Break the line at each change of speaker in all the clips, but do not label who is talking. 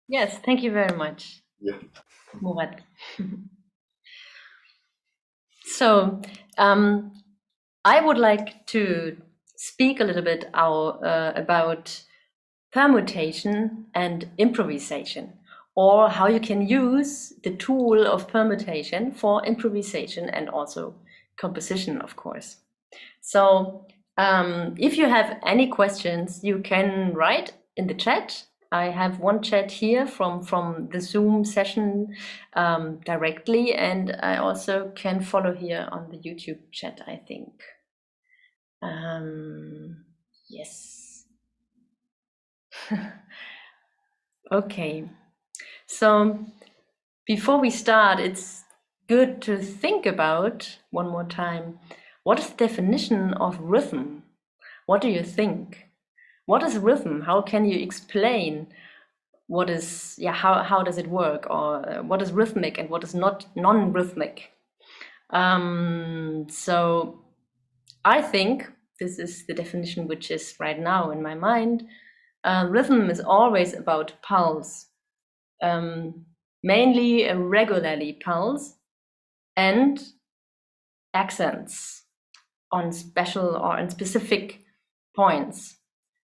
Yes, thank you very much,
Yeah.
Murat. So, I would like to speak a little bit about permutation and improvisation, or how you can use the tool of permutation for improvisation and also composition, of course. So, if you have any questions, you can write in the chat. I have one chat here from the Zoom session directly, and I also can follow here on the YouTube chat, I think. Yes. Okay. So before we start, it's good to think about one more time, what is the definition of rhythm? What do you think? What is rhythm? How can you explain what is, how does it work? Or what is rhythmic and what is not non-rhythmic? So I think this is the definition which is right now in my mind. Rhythm is always about pulse, mainly a regularly pulse and accents on special or on specific points.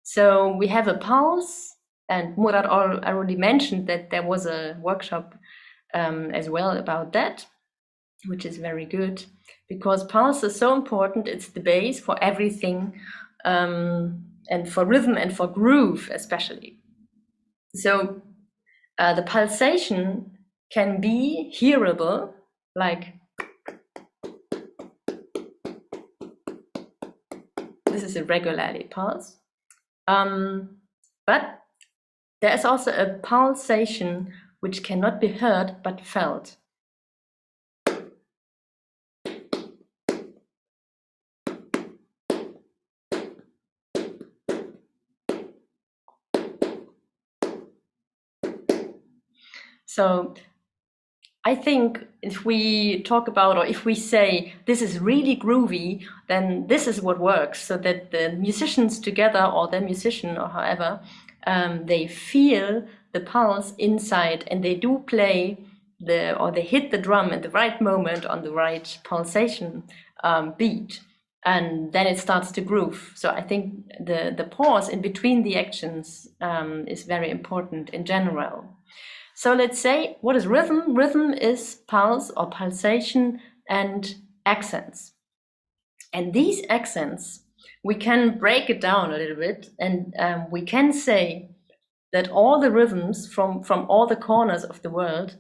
So we have a pulse, and Murat already mentioned that there was a workshop as well about that, which is very good, because pulse is so important. It's the base for everything, and for rhythm and for groove especially. So the pulsation can be hearable, like this is a regularly pulse. But there is also a pulsation which cannot be heard but felt. So I think if we talk about, or if we say this is really groovy, then this is what works, so that the musicians together, or the musician, or however, they feel the pulse inside, and they do play or they hit the drum at the right moment on the right pulsation beat, and then it starts to groove. So I think the pause in between the actions is very important in general. So let's say, what is rhythm? Rhythm is pulse or pulsation and accents. And these accents, we can break it down a little bit, and we can say that all the rhythms from all the corners of the world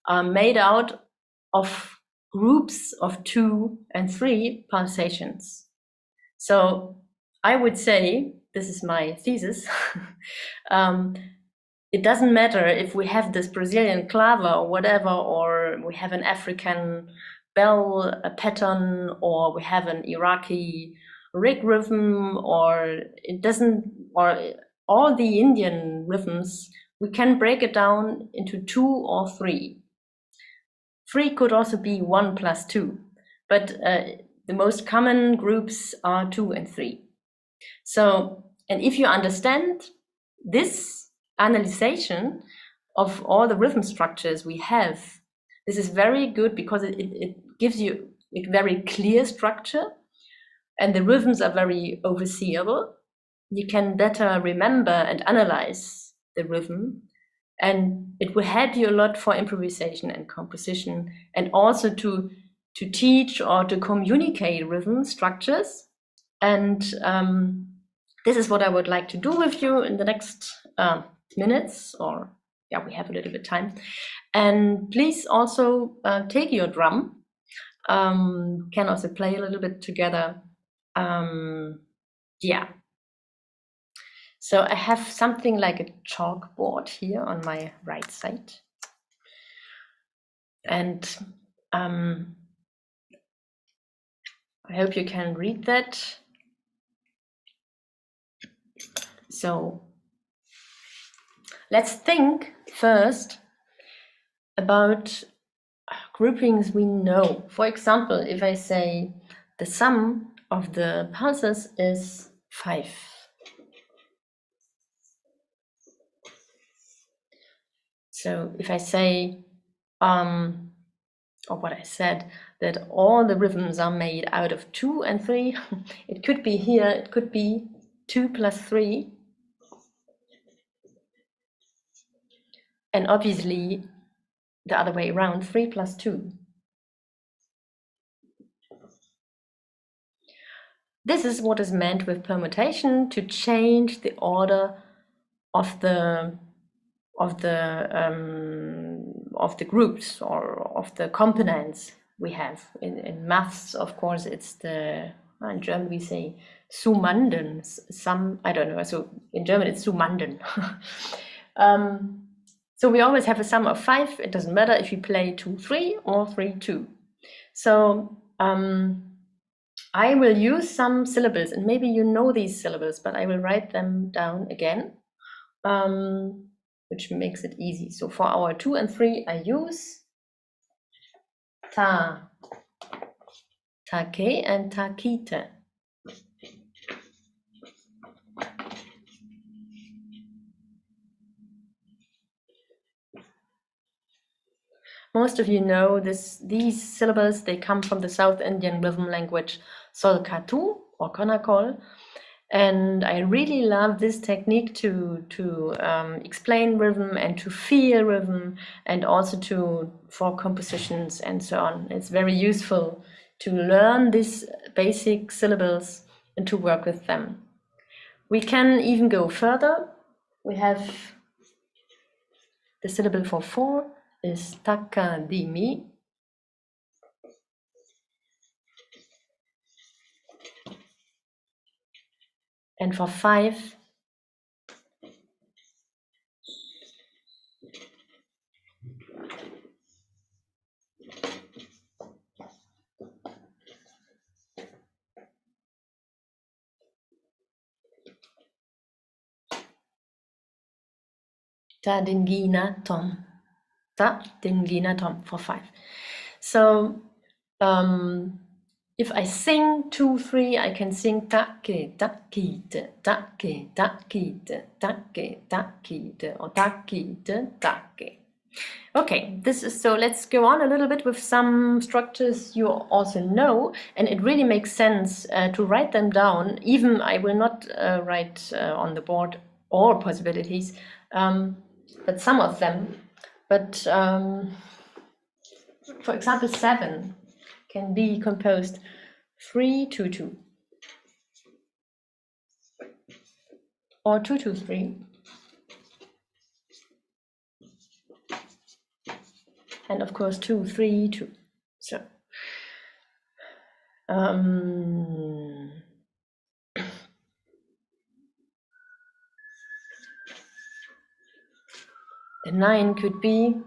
are made out of groups of 2 and 3 pulsations. So I would say, this is my thesis, it doesn't matter if we have this Brazilian clava or whatever, or we have an African bell pattern, or we have an Iraqi rig rhythm, or it doesn't, or all the Indian rhythms, we can break it down into 2 or 3. 3 could also be 1 plus 2, but the most common groups are 2 and 3. So, and if you understand this analyzation of all the rhythm structures we have, this is very good, because it gives you a very clear structure, and the rhythms are very overseeable. You can better remember and analyze the rhythm, and it will help you a lot for improvisation and composition, and also to teach or to communicate rhythm structures. And this is what I would like to do with you in the next minutes, or yeah, we have a little bit time. And please also take your drum, can also play a little bit together. Yeah. So I have something like a chalkboard here on my right side. And I hope you can read that. So let's think first about groupings we know. For example, if I say the sum of the pulses is 5. So if I say, or what I said, that all the rhythms are made out of 2 and 3, it could be here, it could be 2 plus 3. And obviously the other way around, 3 plus 2. This is what is meant with permutation, to change the order of the groups or of the components we have. In maths, of course, it's the, in German we say summanden, some, I don't know, so in German it's summanden. So we always have a sum of 5. It doesn't matter if you play 2-3 or 3-2. So I will use some syllables, and maybe you know these syllables, but I will write them down again, which makes it easy. So for our 2 and 3, I use ta, take, and takite. Most of you know these syllables, they come from the South Indian rhythm language Solkatu or Konakol. And I really love this technique to explain rhythm and to feel rhythm, and also for compositions and so on. It's very useful to learn these basic syllables and to work with them. We can even go further. We have the syllable for 4 is takadimi. And for 5, ta dingina tom. Ta dingina tom for 5. So if I sing 2-3, I can sing take, takite, take, takite, take, takite, or takite, take. Okay, this is, so let's go on a little bit with some structures you also know, and it really makes sense to write them down. Even I will not write on the board all possibilities, but some of them. But for example, 7 can be composed 3-2-2 or 2-2-3, and of course 2-3-2. So the 9 could be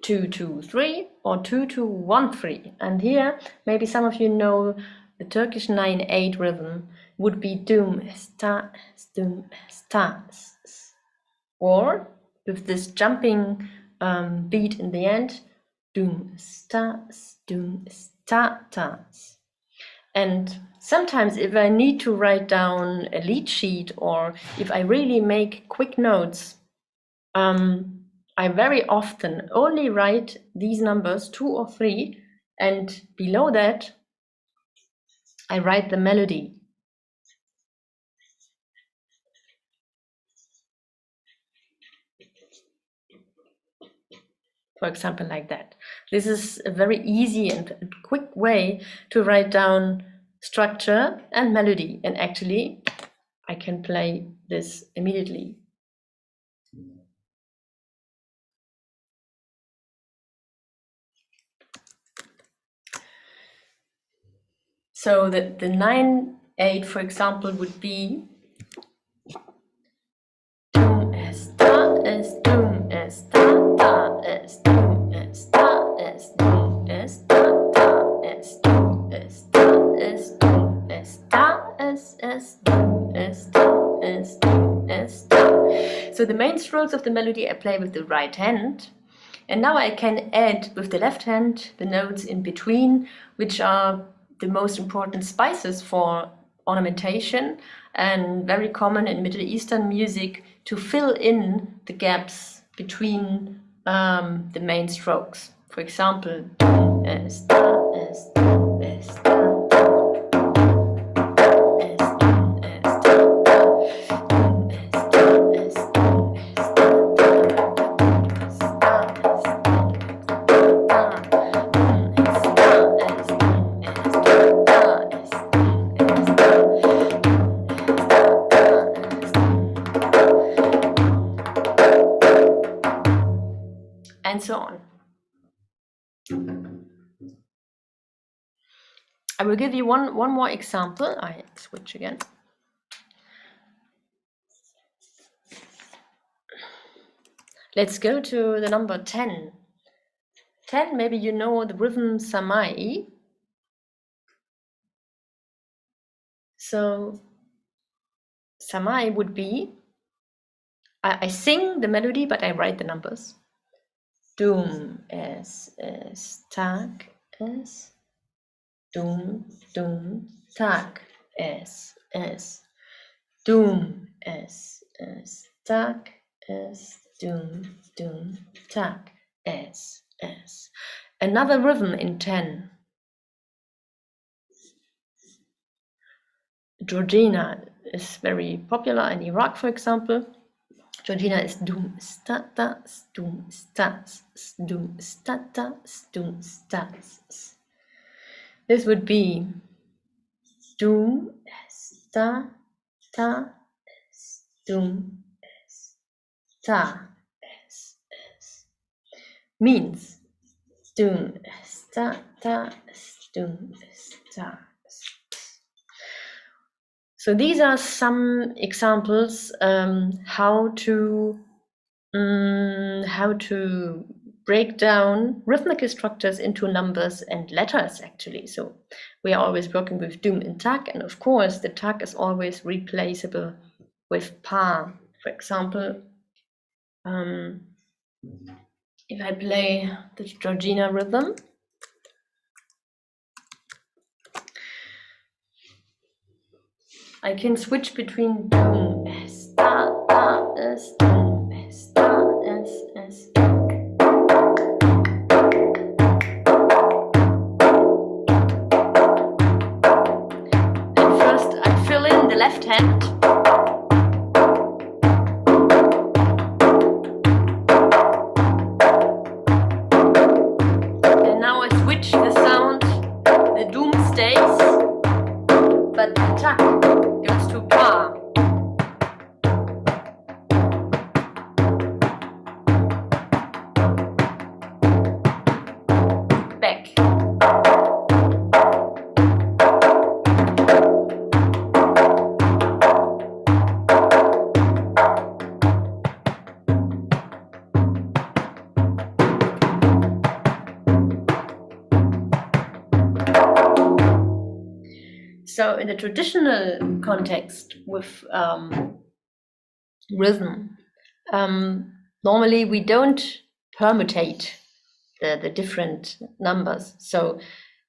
2-2-3 or 2-2-1-3. And here, maybe some of you know the Turkish 9/8 rhythm would be dum sta, dum sta, or with this jumping beat in the end, dum sta, ta. And sometimes if I need to write down a lead sheet, or if I really make quick notes, I very often only write these numbers 2 or 3, and below that I write the melody. For example, like that. This is a very easy and quick way to write down structure and melody, and actually I can play this immediately. So the 9/8, for example, would be dum es ta es dum es ta ta es dum es ta es dum es ta ta es dum es ta es dum es ta es dum es ta es dum es ta. So the main strokes of the melody I play with the right hand, and now I can add with the left hand the notes in between, which are the most important spices for ornamentation, and very common in Middle Eastern music to fill in the gaps between the main strokes. For example, es, da, es, da, es, da. And so on. I will give you one more example. I switch again. Let's go to the number 10. 10, maybe you know the rhythm samai. So samai would be, I sing the melody, but I write the numbers. Doom, es, tag, es. Doom, tag, es. Doom, es, tag, es. Doom, tag, es. Another rhythm in 10. Georgina is very popular in Iraq, for example. Georgina is doom, sta, doom, sta, doom, sta, doom, sta. This would be doom, sta, doom, sta, means doom, sta, doom, sta. So these are some examples how to break down rhythmic structures into numbers and letters, actually. So we are always working with doom and tag, and of course the tag is always replaceable with pa. For example, if I play the Georgina rhythm, I can switch between doom, es, da, es, doom, es, da, es. And first I fill in the left hand. And now I switch the sound, the doom stays, but the tag goes to pa. Back. So in the traditional context with rhythm, normally we don't permutate the different numbers. So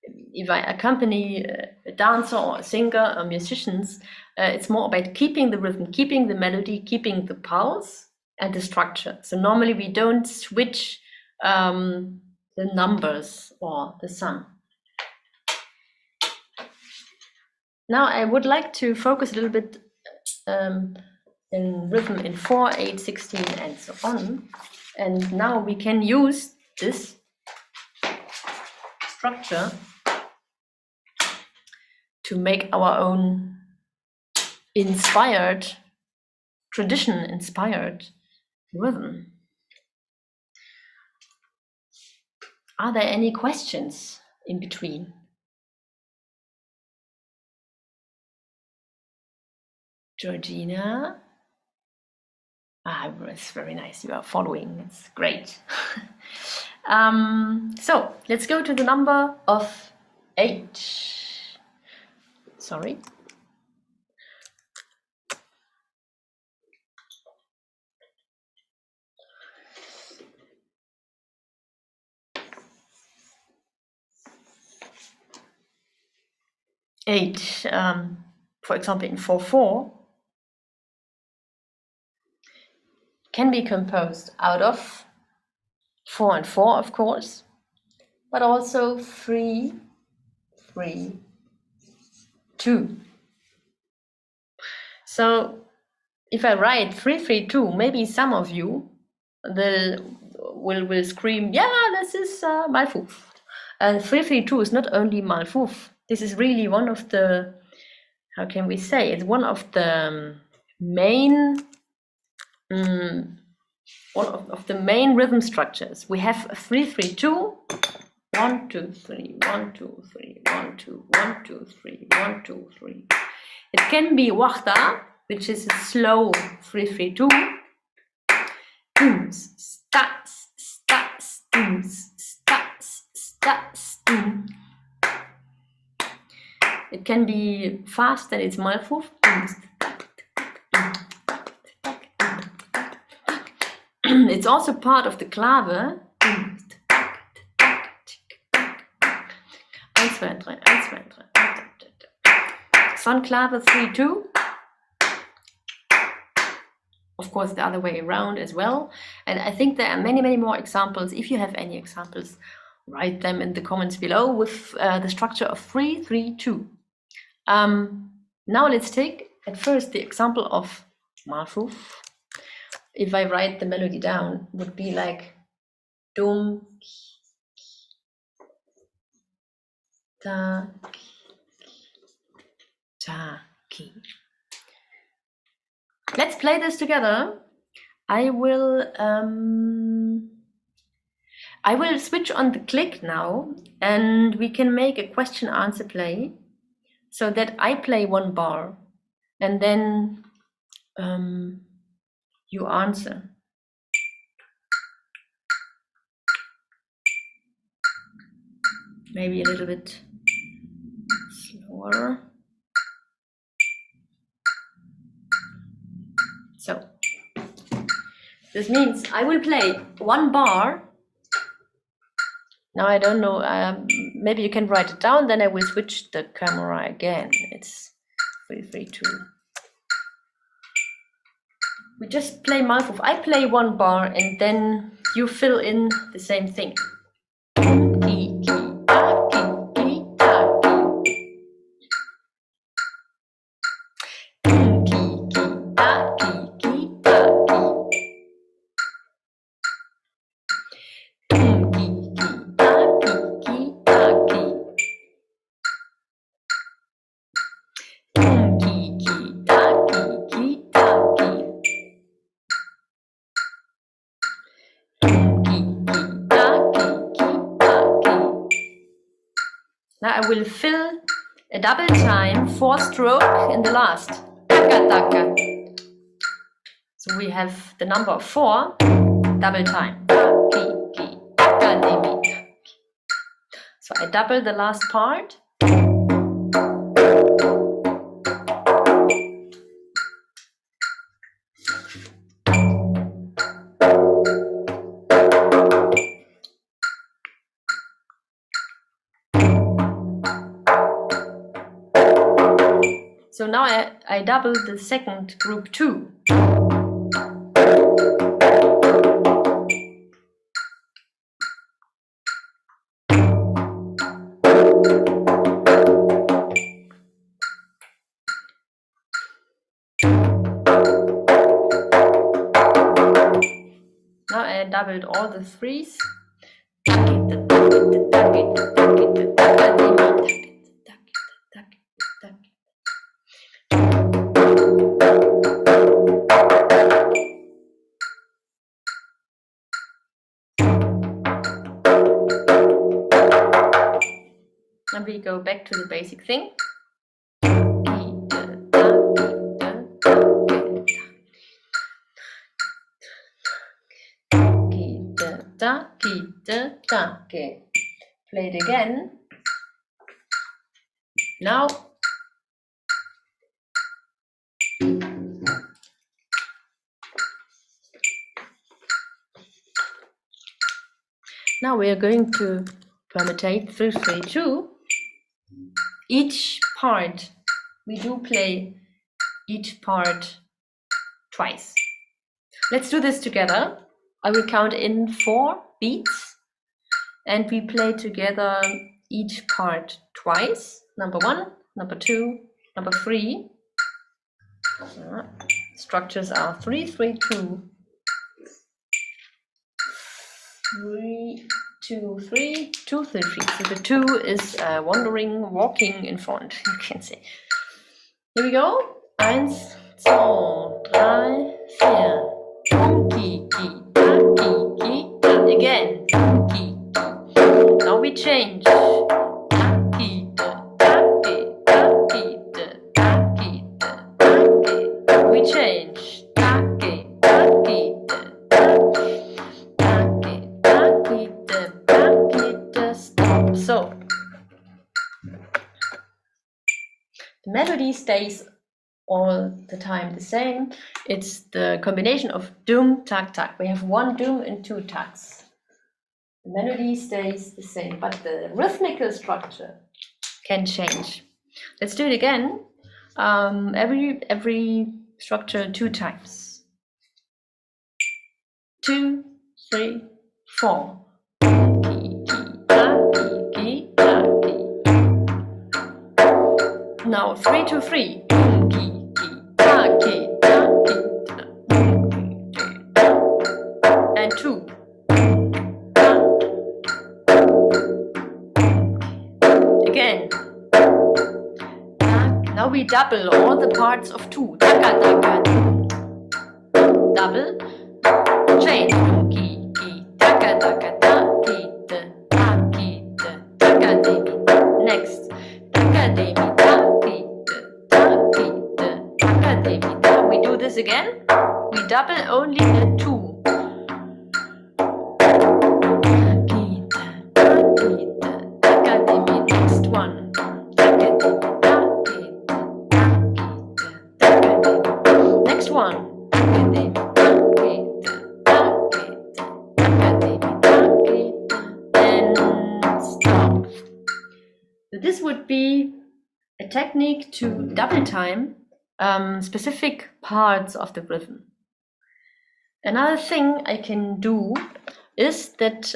if I accompany a dancer or a singer or musicians, it's more about keeping the rhythm, keeping the melody, keeping the pulse and the structure. So normally we don't switch the numbers or the sum. Now I would like to focus a little bit in rhythm in 4, 8, 16 and so on. And now we can use this structure to make our own inspired, tradition-inspired rhythm. Are there any questions in between? Georgina? It's very nice. You are following. It's great. So let's go to the number of 8. Sorry. 8, for example, in 4/4, can be composed out of 4 and 4, of course, but also 3, 3, 2. So if I write 3, 3, 2, maybe some of you will scream, yeah, this is Malfuf. And 3, 3, 2 is not only Malfuf. This is really one of the, how can we say, it's one of the main rhythm structures. We have 3, 3, 2, 1, 2, 3, 1, 2, 3, 1, 2, 1, 2, 3, 1, 2, 3. It can be wahda, which is a slow 3, 3, 2. Dooms, stats, stats, dooms, stats, stats, doom. It can be fast and it's Malfuf. It's also part of the clave. 1, 2, 3, 1, 2, 3. Son clave 3, 2. Of course, the other way around as well. And I think there are many, many more examples. If you have any examples, write them in the comments below with the structure of 3, 3, 2. Now let's take at first the example of Malfuf. If I write the melody down, would be like dum, ta, ta, ki. Let's play this together. I will switch on the click now, and we can make a question-answer play, so that I play one bar, and then you answer. Maybe a little bit slower. So this means I will play one bar. Now I don't know, maybe you can write it down, then I will switch the camera again. It's 3, 3, 2. We just play Malfuf. I play one bar and then you fill in the same thing. Ki, ki, ta, ki, ki, ta, ki. Ki, ki, ta, ki, ki, ta, ki. Ki, ki, ta, ki, ki, ta, ki. Ki, ki, ta, ki, ki, ta, ki. Now I will fill a double time 4-stroke in the last. Taka, taka. So we have the number of 4, double time. So I double the last part. So now I double the second group 2. Now I doubled all the 3s. And we go back to the basic thing. Play it again. Now we are going to permutate 3, 3, 2. each part, we do play each part twice. Let's do this together. I will count in 4 beats and we play together each part twice. Number 1, number 2, number 3. Structures are 3, 3, 2. 3, 2, 3, 2, 3, 3. So the 2 is wandering, walking in front, you can say. Here we go. 1, 2, 3, 4. Ki, ki, ta, ki, ki, ta. Again. Ki, ki. Now we change. Ta, ki, ta, ta, ki, ta, ki, ta, ta, ki, ta, ta, ki. We change. Ta, ki, ta, ki, ta, ta. Stop. So the melody stays all the time the same. It's the combination of doom, tak, tak. We have 1 doom and 2 taks. The melody stays the same, but the rhythmical structure can change. Let's do it again. Every structure 2 times. 2, 3, 4. Now 3, 2, 3. And 2. Again. Now we double all the parts of 2. Double. Change. Next. We do this again. We double only the 2. Next one. Next one. And stop. So this would be a technique to double time specific parts of the rhythm. Another thing I can do is that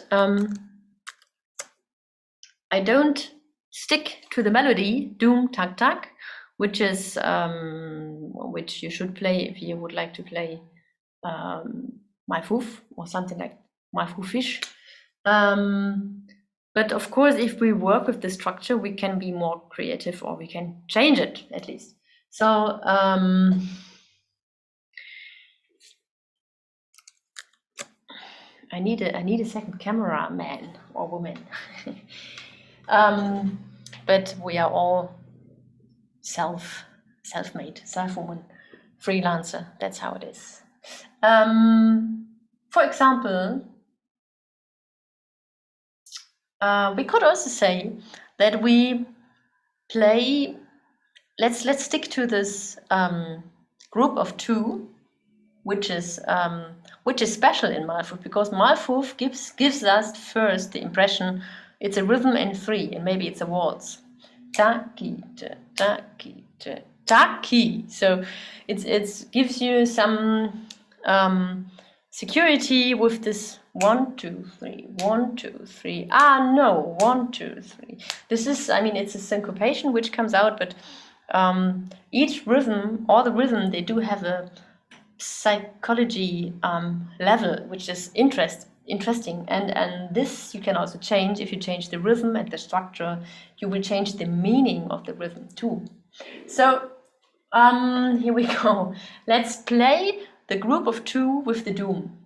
I don't stick to the melody doom tak tak, which is which you should play if you would like to play my foof or something like my foofish. But of course, if we work with the structure, we can be more creative, or we can change it at least. So I need a second camera man or woman. But we are all self-made, self-woman, freelancer. That's how it is. For example, we could also say that we play. Let's stick to this group of 2, which is special in Malfoof, because Malfoof gives us first the impression it's a rhythm in 3, and maybe it's a waltz. Ta-ki, ta-ki, ta-ki. So it gives you some security with this 1, 2, 3, 1, 2, 3. Ah, no, 1, 2, 3. This is, I mean, it's a syncopation which comes out, but each rhythm, all the rhythm, they do have a psychology level, which is interesting, and this you can also change. If you change the rhythm and the structure, you will change the meaning of the rhythm too. So here we go. Let's play the group of 2 with the doom.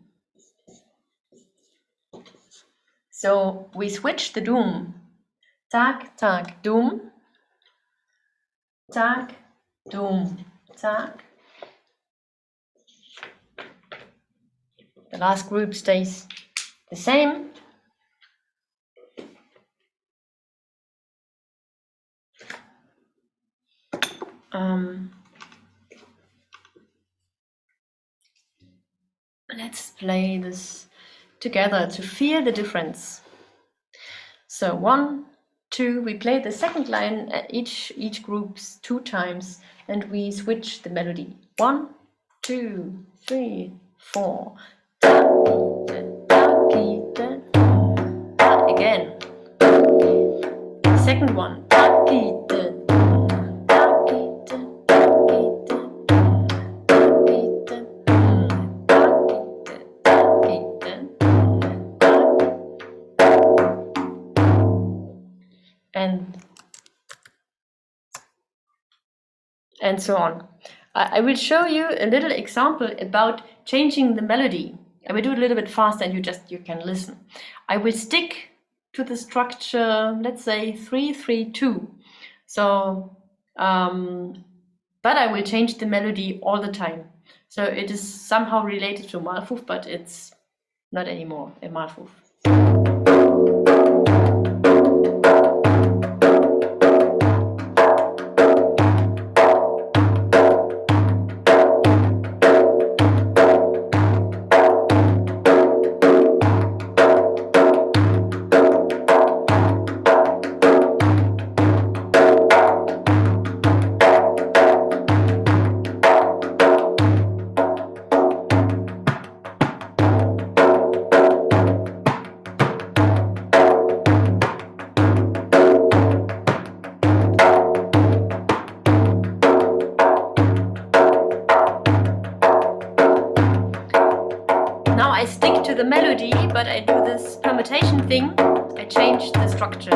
So we switch the doom. Tak, tak, doom. Tak, doom, tak. The last group stays the same. Let's play this together to feel the difference. So 1, 2. We play the second line each groups 2 times, and we switch the melody. 1, 2, 3, 4. Again. Second one. And so on. I will show you a little example about changing the melody. I will do it a little bit faster, and you can listen. I will stick to the structure, let's say 3-3-2. So, but I will change the melody all the time. So it is somehow related to Malfuf, but it's not anymore a Malfuf. The melody, but I do this permutation thing. I change the structure.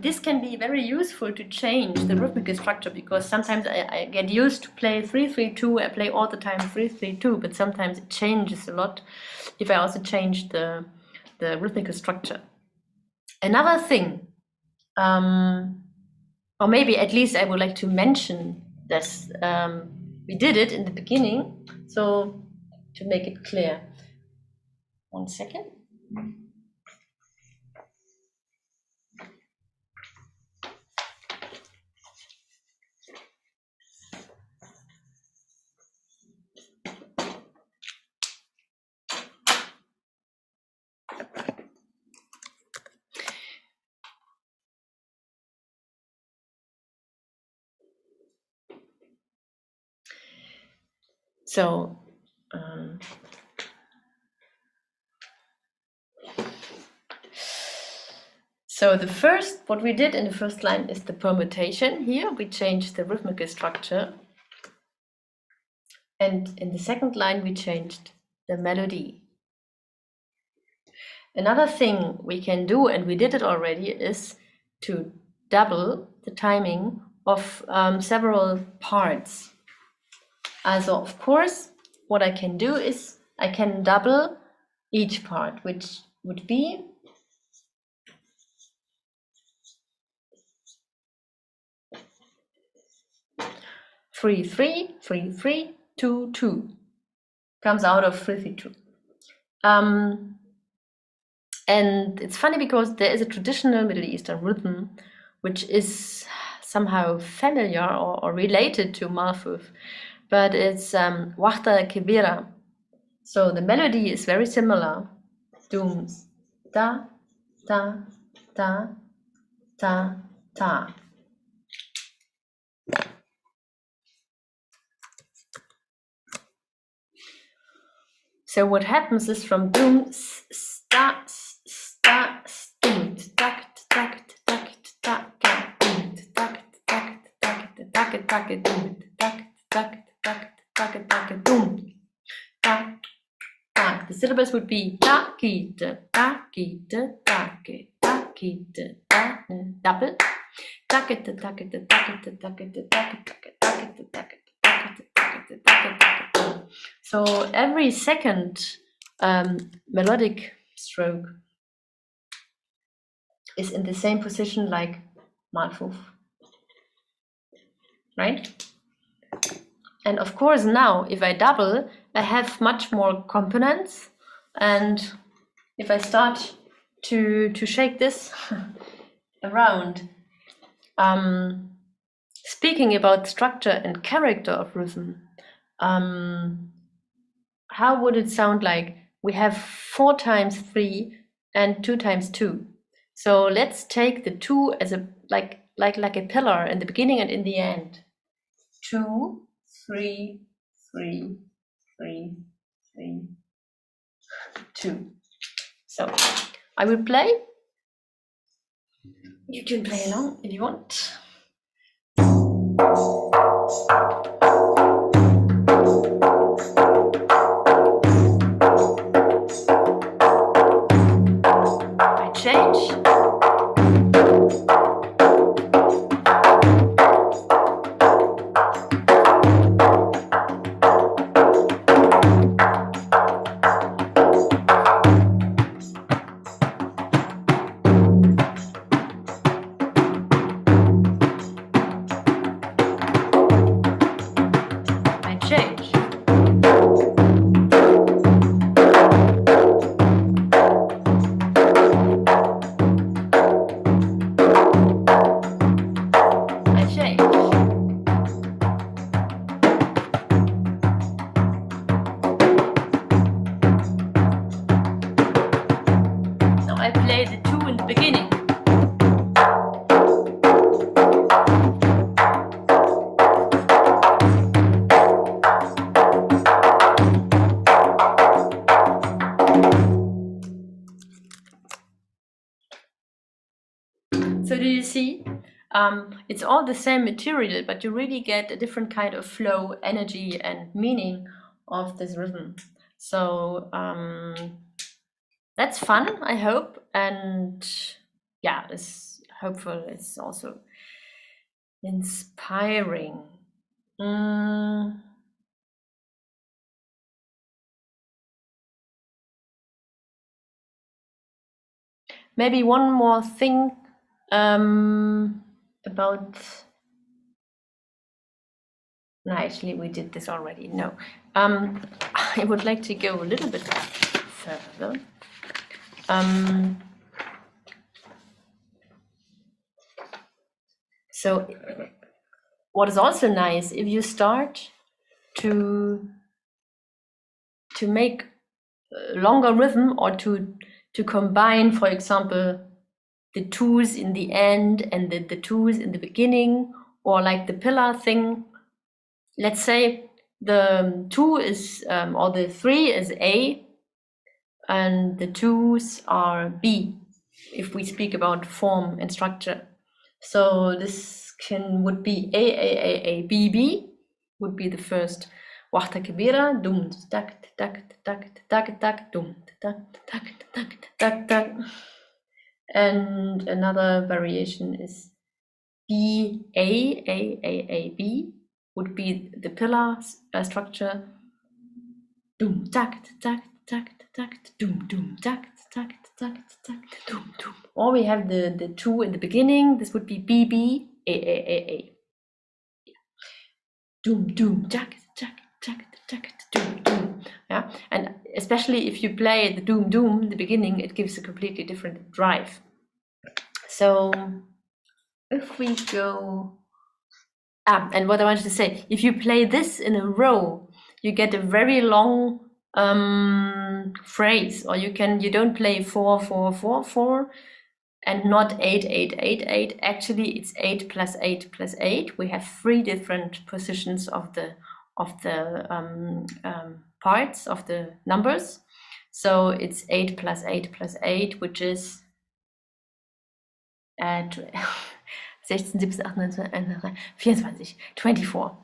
This can be very useful to change the rhythmic structure, because sometimes I get used to play 3-3-2. I play all the time 3-3-2, but sometimes it changes a lot if I also change the rhythmic structure. Another thing, or maybe at least I would like to mention this. We did it in the beginning, so to make it clear. 1 second. So, what we did in the first line is the permutation. Here we changed the rhythmic structure, and in the second line we changed the melody. Another thing we can do, and we did it already, is to double the timing of several parts. Also, of course, what I can do is I can double each part, which would be three, 3, 3, 3, 2, 2. Comes out of 3, 3, 2. And it's funny because there is a traditional Middle Eastern rhythm which is somehow familiar or related to Malfuf, but it's Wahda Kibira. So the melody is very similar. Doom, da, da, da, da, da. So what happens is from doom, sta, sta, doom, tak, tak, tak, tak, doom, tak, tak, tak, tak, tak, doom, tak, tak, tak, tak, tak, doom, tak, tak. The syllables would be ta, ki, ta, ki, ta, ki, ta, ki, ta, double, tak, tak, tak, tak, tak, tak, tak, tak, tak, so every second melodic stroke is in the same position like Malfuf, right? And of course now, if I double, I have much more components. And if I start to shake this around, speaking about structure and character of rhythm, how would it sound like? We have 4 times 3 and 2 times 2. So let's take the 2 as a like a pillar in the beginning and in the end. 2, 3, 3, 3, 3, 2. So I will play. You can play along if you want. I change. So do you see? It's all the same material, but you really get a different kind of flow, energy, and meaning of this rhythm. So that's fun, I hope. And yeah, it's hopeful. It's also inspiring. Maybe one more thing about. No, actually, we did this already. No, I would like to go a little bit further. So, what is also nice, if you start to make a longer rhythm, or to combine, for example, the 2s in the end and the 2s in the beginning, or like the pillar thing. Let's say the 2 is, or the 3 is A, and the 2s are B, if we speak about form and structure. So this would be A, B, B, would be the first. Wahda kabira, dum, tak, tak, tak, tak, tak, dum, tak, tak, tak, tak, tak. And another variation is B, A, B, would be the pillar structure. Dum, tak, tak, tak, tak, dum, dum, tak, tak, tak, tak, dum, dum. Or we have the 2 in the beginning. This would be B, B, A. Dum, dum, tak, tak, tak, tak, dum, dum. Yeah, and especially if you play the doom, doom in the beginning, it gives a completely different drive. So if we go, and what I wanted to say, if you play this in a row, you get a very long phrase, or you don't play 4, 4, 4, 4, and not 8, 8, 8, 8. Actually, it's 8 plus 8 plus 8. We have 3 different positions of the parts of the numbers. So it's 8 plus 8 plus 8, which is 16, 17, 18, 19, 24. 24.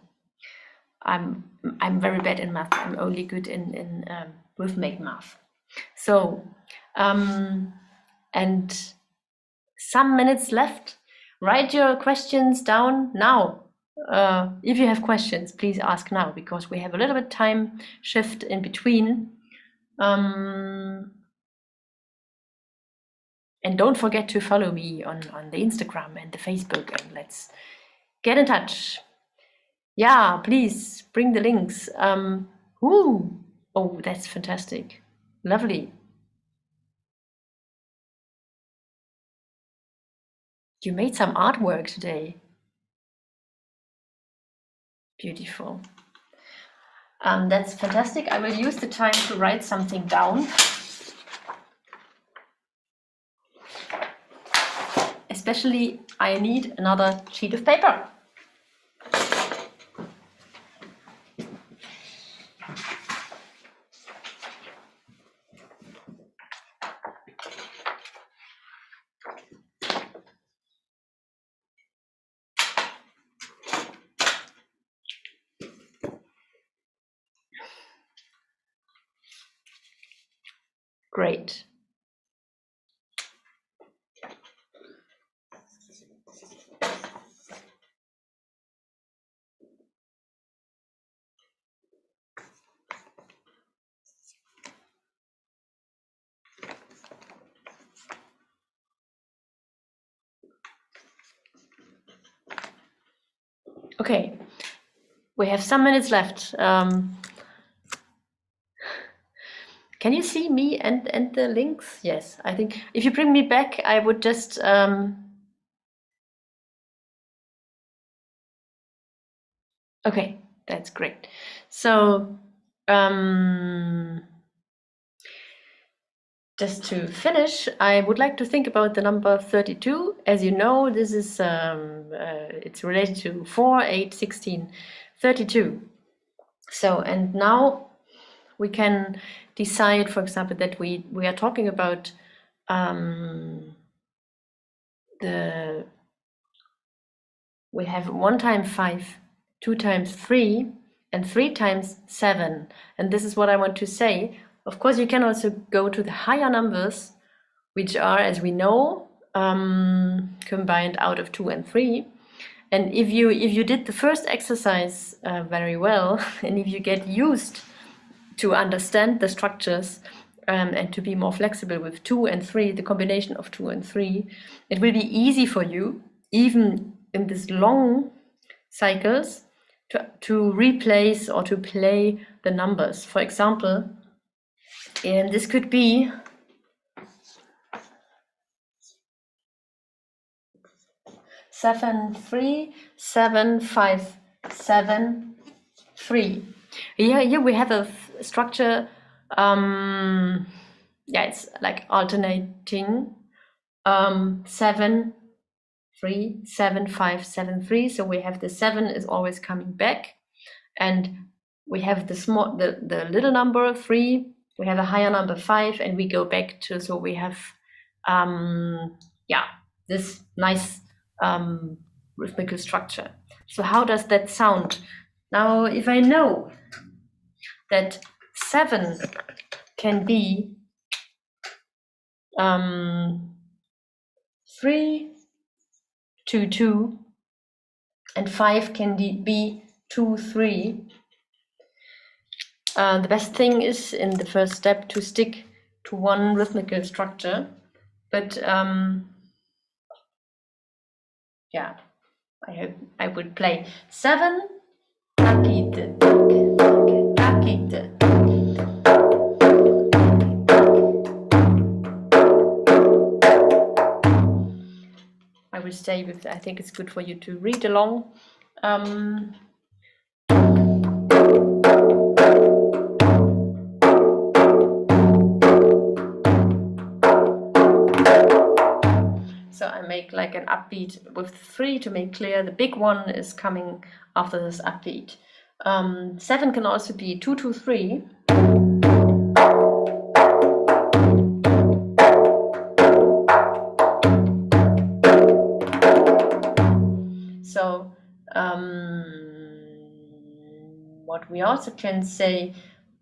I'm very bad in math. I'm only good in rhythmic math. So and some minutes left. Write your questions down now. If you have questions, please ask now, because we have a little bit time shift in between. And don't forget to follow me on the Instagram and the Facebook, and let's get in touch. Yeah, please bring the links. Oh, that's fantastic. Lovely. You made some artwork today. Beautiful. That's fantastic. I will use the time to write something down. Especially, I need another sheet of paper. Great. Okay, we have some minutes left. Can you see me and the links? Yes, I think if you bring me back, I would just okay, that's great. So just to finish, I would like to think about the number 32. As you know, this is it's related to 4, 8, 16, 32. So, and now we can decide, for example, that we are talking about we have 1 times 5, 2 times 3, and 3 times 7. And this is what I want to say. Of course, you can also go to the higher numbers, which are, as we know, combined out of 2 and 3. And if you did the first exercise very well, and if you get used to understand the structures and to be more flexible with 2 and 3, the combination of 2 and 3, it will be easy for you, even in these long cycles, to replace or to play the numbers. For example, and this could be seven, 3, 7, 5, 7, 3. Here we have a structure. Yeah, it's like alternating 7, 3, 7, 5, 7, 3. So we have the 7 is always coming back, and we have the little number 3. We have a higher number 5, and we go back to, so we have yeah, this nice rhythmical structure. So how does that sound? Now, if I know that 7 can be 3, 2, 2, and 5 can be 2, 3. The best thing is in the first step to stick to one rhythmical structure, but yeah, I hope I would play 7, takite, takite. I will stay with, I think it's good for you to read along. So I make like an upbeat with 3 to make clear the big one is coming after this upbeat. 7 can also be 2, 2, 3. So what we also can say,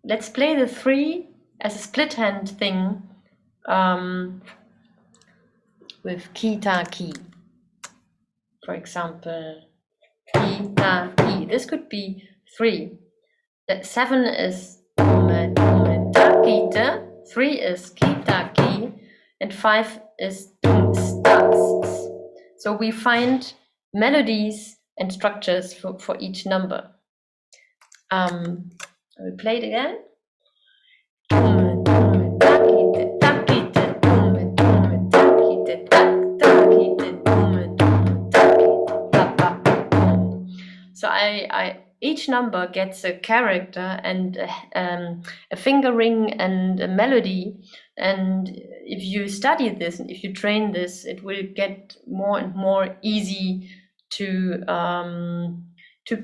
let's play the 3 as a split hand thing with kita key. For example, kita key. This could be 3. That 7 is kita, 3 is kita key, and 5 is. So we find melodies and structures for each number. I will play it again. So each number gets a character and a fingering and a melody. And if you study this and if you train this, it will get more and more easy to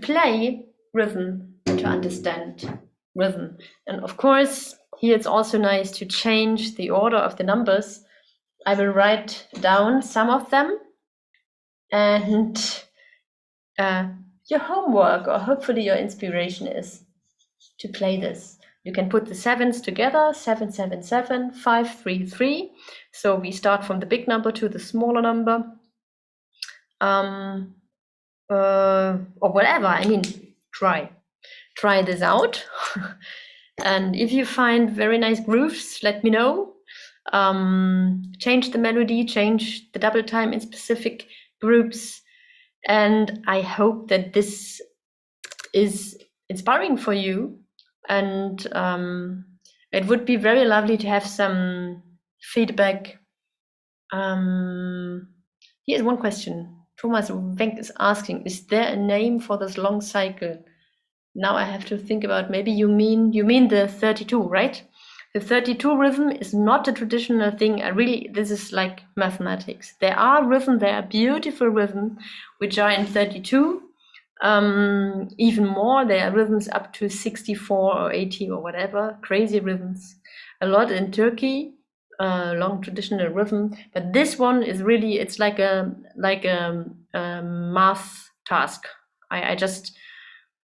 play rhythm and to understand rhythm. And of course, here it's also nice to change the order of the numbers. I will write down some of them, and your homework, or hopefully your inspiration, is to play this. You can put the sevens together, 7, 7, 7, 5, 3, 3. So we start from the big number to the smaller number. Or whatever. I mean, try this out. And if you find very nice grooves, let me know. Change the melody, change the double time in specific groups. And I hope that this is inspiring for you. And it would be very lovely to have some feedback. Here's one question. Thomas Wenk is asking, is there a name for this long cycle? Now I have to think about, maybe you mean the 32, right? The 32 rhythm is not a traditional thing. This is like mathematics. There are beautiful rhythm, which are in 32. Even more, there are rhythms up to 64 or 80 or whatever, crazy rhythms. A lot in Turkey, long traditional rhythm. But this one is really, it's like a math task.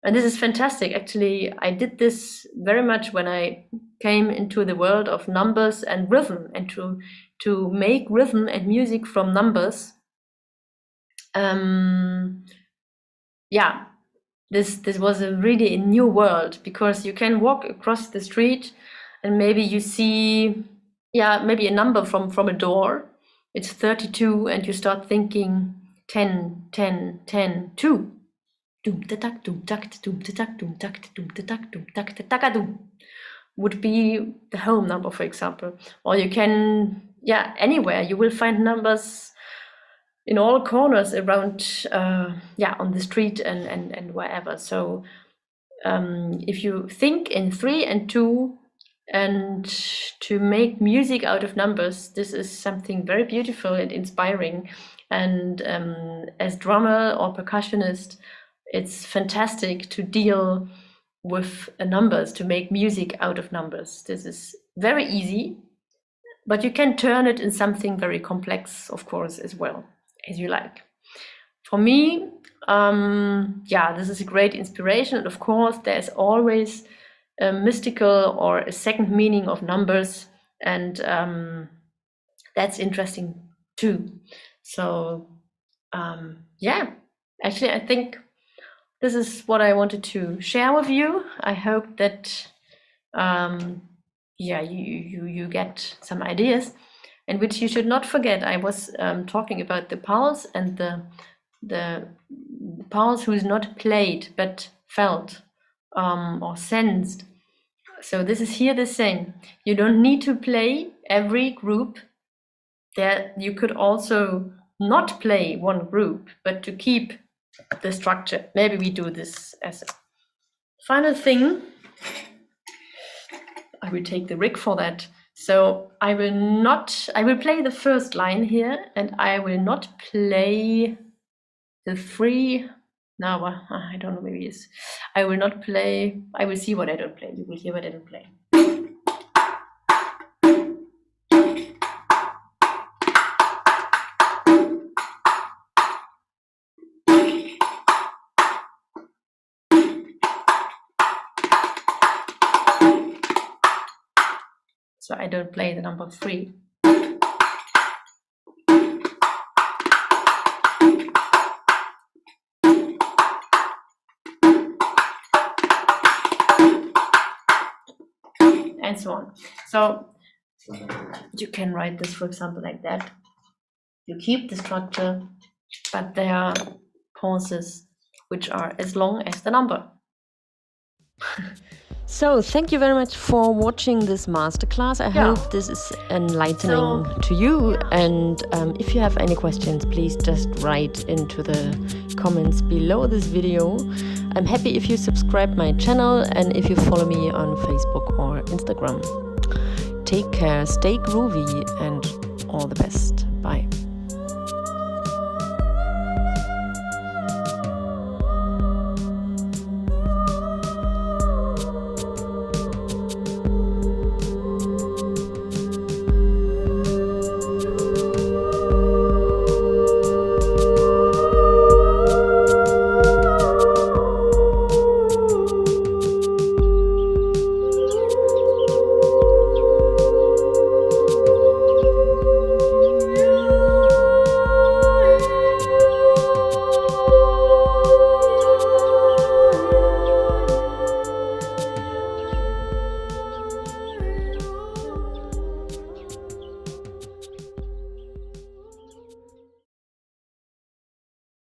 And this is fantastic. Actually, I did this very much when I came into the world of numbers and rhythm, and to make rhythm and music from numbers. Yeah, this was really a new world, because you can walk across the street and maybe you see, maybe a number from a door. It's 32, and you start thinking 10, 10, 10, 2. Would be the home number, for example. Or you can, anywhere you will find numbers in all corners around, on the street and wherever. So if you think in 3 and 2 and to make music out of numbers, this is something very beautiful and inspiring. And as drummer or percussionist, it's fantastic to deal with numbers, to make music out of numbers. This is very easy, but you can turn it in something very complex, of course, as well, as you like. For me, this is a great inspiration. And of course, there's always a mystical or a second meaning of numbers, and that's interesting too. So actually, I think this is what I wanted to share with you. I hope that you get some ideas, and which you should not forget. I was talking about the pulse, and the pulse who is not played but felt or sensed. So this is here the same. You don't need to play every group. There you could also not play one group, but to keep the structure. Maybe we do this as a final thing. I will take the rig for that. So I will play the first line here, and I will not play the 3. No, I don't know, maybe it's, I will not play, I will see what I don't play. You will hear what I don't play. So I don't play the number 3. And so on. So you can write this, for example, like that. You keep the structure, but there are pauses which are as long as the number.
So thank you very much for watching this masterclass. I hope this is enlightening to you. And if you have any questions, please just write into the comments below this video. I'm happy if you subscribe my channel and if you follow me on Facebook or Instagram. Take care, stay groovy, and all the best. Bye.